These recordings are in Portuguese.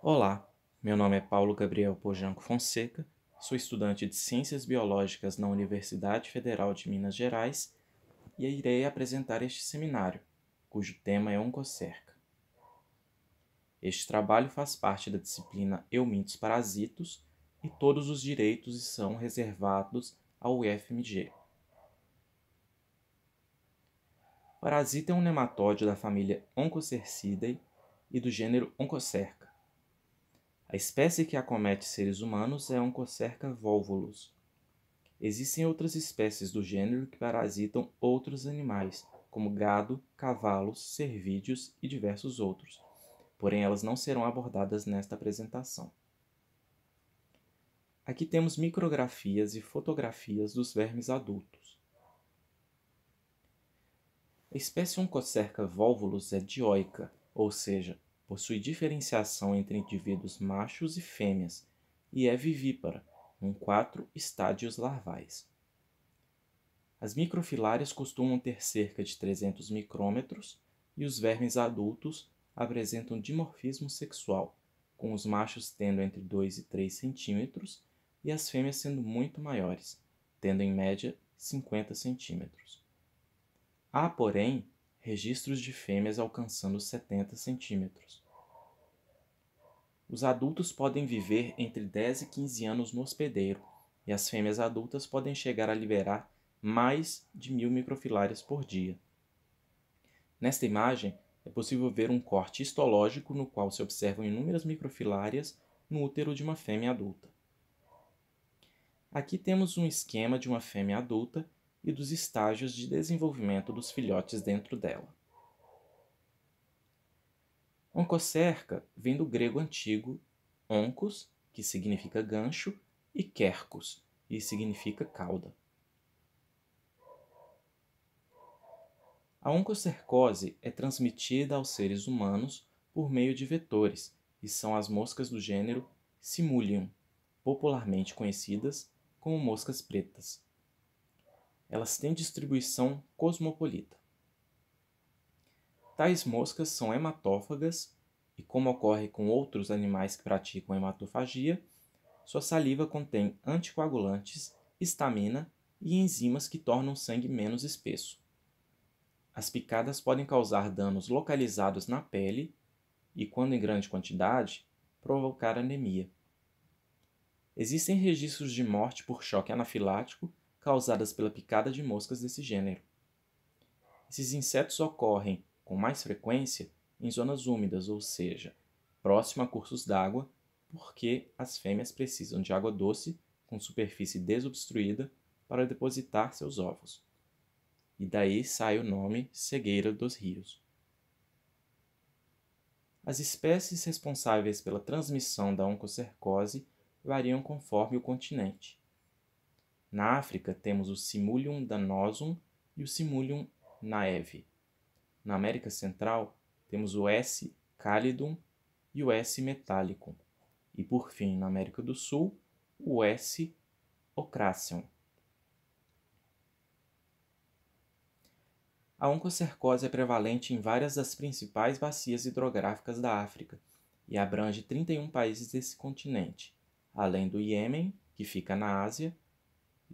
Olá, meu nome é Paulo Gabriel Pojanco Fonseca, sou estudante de Ciências Biológicas na Universidade Federal de Minas Gerais e irei apresentar este seminário, cujo tema é Oncocerca. Este trabalho faz parte da disciplina Eumintos Parasitos e todos os direitos são reservados ao UFMG. O parasita é um nematóide da família Onchocercidae e do gênero Onchocerca. A espécie que acomete seres humanos é Onchocerca volvulus. Existem outras espécies do gênero que parasitam outros animais, como gado, cavalos, cervídeos e diversos outros, porém elas não serão abordadas nesta apresentação. Aqui temos micrografias e fotografias dos vermes adultos. A espécie Onchocerca volvulus é dioica, ou seja, possui diferenciação entre indivíduos machos e fêmeas, e é vivípara, com 4 estádios larvais. As microfilárias costumam ter cerca de 300 micrômetros e os vermes adultos apresentam dimorfismo sexual, com os machos tendo entre 2 e 3 centímetros e as fêmeas sendo muito maiores, tendo em média 50 centímetros. Há, porém, registros de fêmeas alcançando 70 centímetros. Os adultos podem viver entre 10 e 15 anos no hospedeiro, e as fêmeas adultas podem chegar a liberar mais de 1000 microfilárias por dia. Nesta imagem, é possível ver um corte histológico no qual se observam inúmeras microfilárias no útero de uma fêmea adulta. Aqui temos um esquema de uma fêmea adulta e dos estágios de desenvolvimento dos filhotes dentro dela. Oncocerca vem do grego antigo oncos, que significa gancho, e quercus, que significa cauda. A oncocercose é transmitida aos seres humanos por meio de vetores, e são as moscas do gênero Simulium, popularmente conhecidas como moscas pretas. Elas têm distribuição cosmopolita. Tais moscas são hematófagas e, como ocorre com outros animais que praticam hematofagia, sua saliva contém anticoagulantes, histamina e enzimas que tornam o sangue menos espesso. As picadas podem causar danos localizados na pele e, quando em grande quantidade, provocar anemia. Existem registros de morte por choque anafilático causadas pela picada de moscas desse gênero. Esses insetos ocorrem com mais frequência em zonas úmidas, ou seja, próximo a cursos d'água, porque as fêmeas precisam de água doce com superfície desobstruída para depositar seus ovos. E daí sai o nome cegueira dos rios. As espécies responsáveis pela transmissão da oncocercose variam conforme o continente. Na África temos o Simulium danosum e o Simulium naeve. Na América Central temos o S. callidum e o S. metallicum. E por fim, na América do Sul, o S. ocraceum. A oncocercose é prevalente em várias das principais bacias hidrográficas da África e abrange 31 países desse continente, além do Iêmen, que fica na Ásia,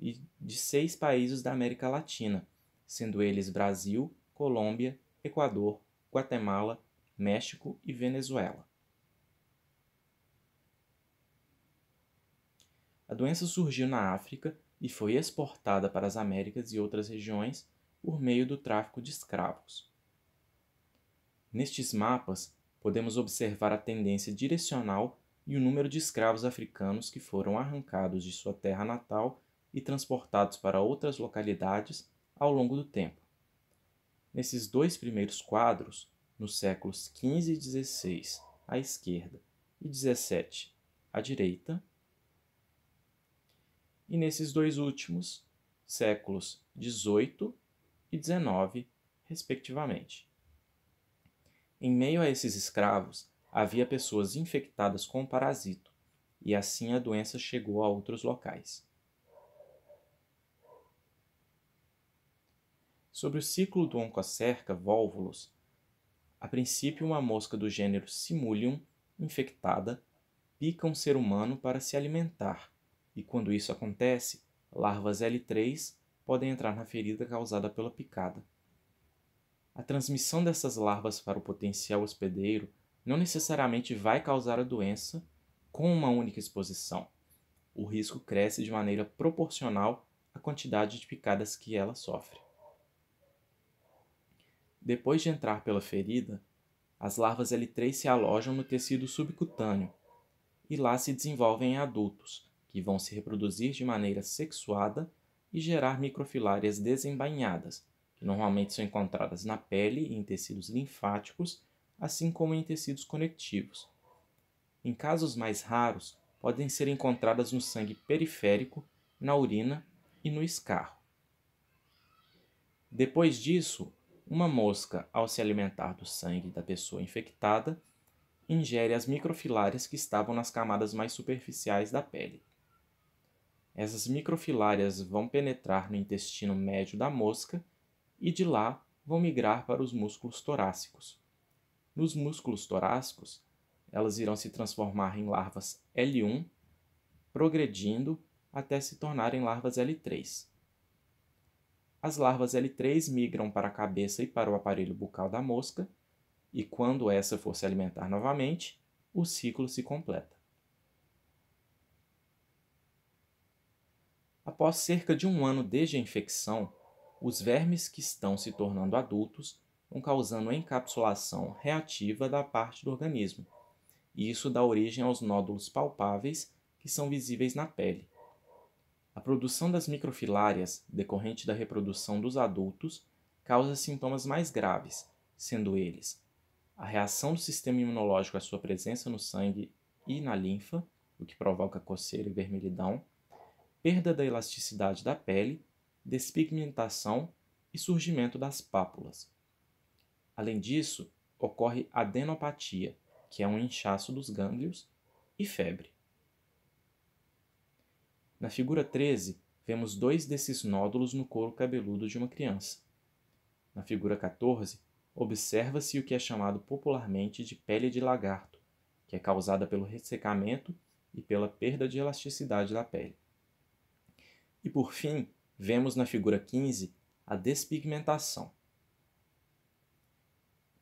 e de 6 países da América Latina, sendo eles Brasil, Colômbia, Equador, Guatemala, México e Venezuela. A doença surgiu na África e foi exportada para as Américas e outras regiões por meio do tráfico de escravos. Nestes mapas, podemos observar a tendência direcional e o número de escravos africanos que foram arrancados de sua terra natal e transportados para outras localidades ao longo do tempo. Nesses dois primeiros quadros, nos séculos XV e XVI à esquerda e XVII à direita, e nesses dois últimos, séculos XVIII e XIX, respectivamente. Em meio a esses escravos, havia pessoas infectadas com o parasito, e assim a doença chegou a outros locais. Sobre o ciclo do Onchocerca volvulus, a princípio uma mosca do gênero Simulium infectada pica um ser humano para se alimentar, e quando isso acontece, larvas L3 podem entrar na ferida causada pela picada. A transmissão dessas larvas para o potencial hospedeiro não necessariamente vai causar a doença com uma única exposição. O risco cresce de maneira proporcional à quantidade de picadas que ela sofre. Depois de entrar pela ferida, as larvas L3 se alojam no tecido subcutâneo e lá se desenvolvem em adultos, que vão se reproduzir de maneira sexuada e gerar microfilárias desembainhadas, que normalmente são encontradas na pele e em tecidos linfáticos, assim como em tecidos conectivos. Em casos mais raros, podem ser encontradas no sangue periférico, na urina e no escarro. Depois disso, uma mosca, ao se alimentar do sangue da pessoa infectada, ingere as microfilárias que estavam nas camadas mais superficiais da pele. Essas microfilárias vão penetrar no intestino médio da mosca e de lá vão migrar para os músculos torácicos. Nos músculos torácicos, elas irão se transformar em larvas L1, progredindo até se tornarem larvas L3. As larvas L3 migram para a cabeça e para o aparelho bucal da mosca, e quando essa for se alimentar novamente, o ciclo se completa. Após cerca de um ano desde a infecção, os vermes que estão se tornando adultos vão causando encapsulação reativa da parte do organismo, e isso dá origem aos nódulos palpáveis que são visíveis na pele. A produção das microfilárias, decorrente da reprodução dos adultos, causa sintomas mais graves, sendo eles a reação do sistema imunológico à sua presença no sangue e na linfa, o que provoca coceira e vermelhidão, perda da elasticidade da pele, despigmentação e surgimento das pápulas. Além disso, ocorre adenopatia, que é um inchaço dos gânglios, e febre. Na figura 13, vemos dois desses nódulos no couro cabeludo de uma criança. Na figura 14, observa-se o que é chamado popularmente de pele de lagarto, que é causada pelo ressecamento e pela perda de elasticidade da pele. E por fim, vemos na figura 15 a despigmentação.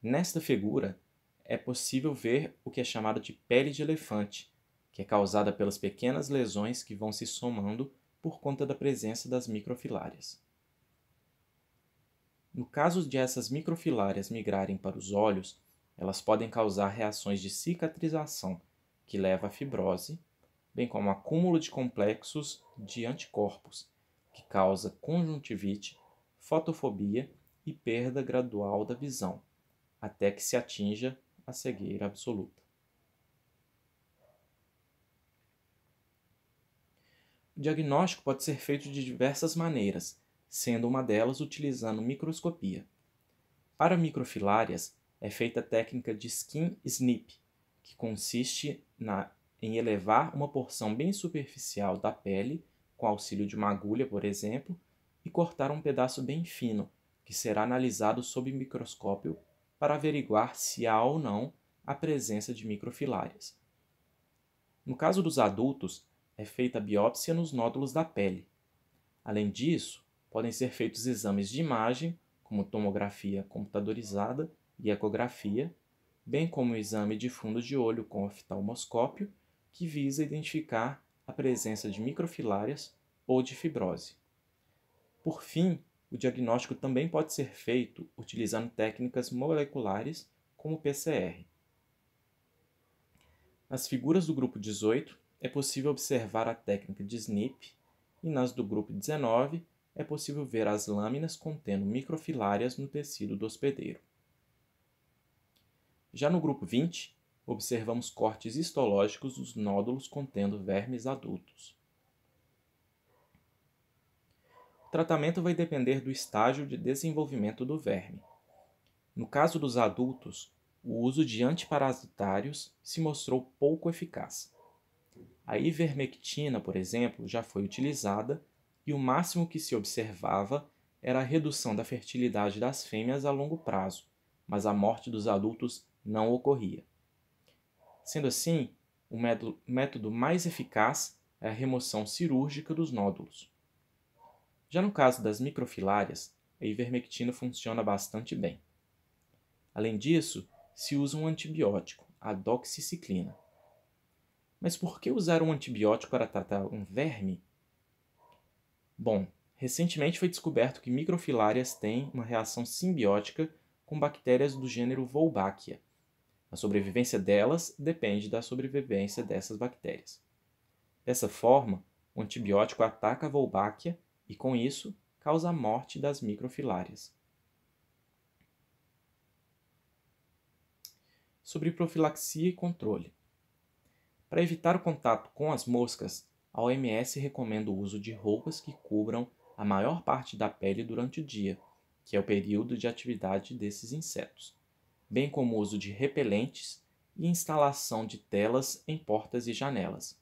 Nesta figura, é possível ver o que é chamado de pele de elefante, que é causada pelas pequenas lesões que vão se somando por conta da presença das microfilárias. No caso de essas microfilárias migrarem para os olhos, elas podem causar reações de cicatrização, que leva à fibrose, bem como acúmulo de complexos de anticorpos, que causa conjuntivite, fotofobia e perda gradual da visão, até que se atinja a cegueira absoluta. O diagnóstico pode ser feito de diversas maneiras, sendo uma delas utilizando microscopia. Para microfilárias, é feita a técnica de skin snip, que consiste em elevar uma porção bem superficial da pele, com auxílio de uma agulha, por exemplo, e cortar um pedaço bem fino, que será analisado sob microscópio para averiguar se há ou não a presença de microfilárias. No caso dos adultos, é feita a biópsia nos nódulos da pele. Além disso, podem ser feitos exames de imagem, como tomografia computadorizada e ecografia, bem como o exame de fundo de olho com oftalmoscópio, que visa identificar a presença de microfilárias ou de fibrose. Por fim, o diagnóstico também pode ser feito utilizando técnicas moleculares, como o PCR. Nas figuras do grupo 18, é possível observar a técnica de SNP, e nas do grupo 19, é possível ver as lâminas contendo microfilárias no tecido do hospedeiro. Já no grupo 20, observamos cortes histológicos dos nódulos contendo vermes adultos. O tratamento vai depender do estágio de desenvolvimento do verme. No caso dos adultos, o uso de antiparasitários se mostrou pouco eficaz. A ivermectina, por exemplo, já foi utilizada e o máximo que se observava era a redução da fertilidade das fêmeas a longo prazo, mas a morte dos adultos não ocorria. Sendo assim, o método mais eficaz é a remoção cirúrgica dos nódulos. Já no caso das microfilárias, a ivermectina funciona bastante bem. Além disso, se usa um antibiótico, a doxiciclina. Mas por que usar um antibiótico para tratar um verme? Bom, recentemente foi descoberto que microfilárias têm uma reação simbiótica com bactérias do gênero Wolbachia. A sobrevivência delas depende da sobrevivência dessas bactérias. Dessa forma, o antibiótico ataca a Wolbachia e, com isso, causa a morte das microfilárias. Sobre profilaxia e controle. Para evitar o contato com as moscas, a OMS recomenda o uso de roupas que cubram a maior parte da pele durante o dia, que é o período de atividade desses insetos, bem como o uso de repelentes e instalação de telas em portas e janelas.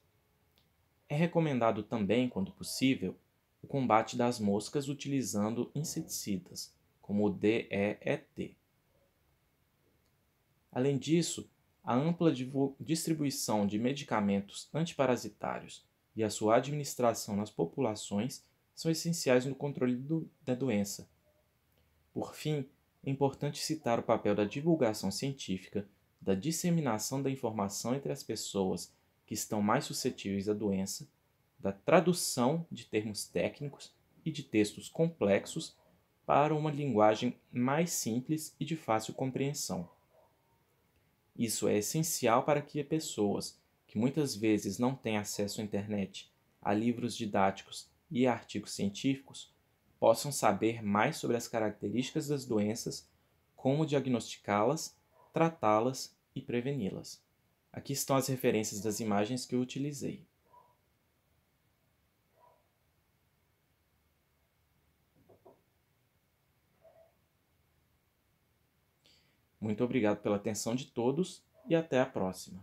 É recomendado também, quando possível, o combate das moscas utilizando inseticidas, como o DEET. Além disso, a ampla distribuição de medicamentos antiparasitários e a sua administração nas populações são essenciais no controle da doença. Por fim, é importante citar o papel da divulgação científica, da disseminação da informação entre as pessoas que estão mais suscetíveis à doença, da tradução de termos técnicos e de textos complexos para uma linguagem mais simples e de fácil compreensão. Isso é essencial para que pessoas que muitas vezes não têm acesso à internet, a livros didáticos e a artigos científicos possam saber mais sobre as características das doenças, como diagnosticá-las, tratá-las e preveni-las. Aqui estão as referências das imagens que eu utilizei. Muito obrigado pela atenção de todos e até a próxima.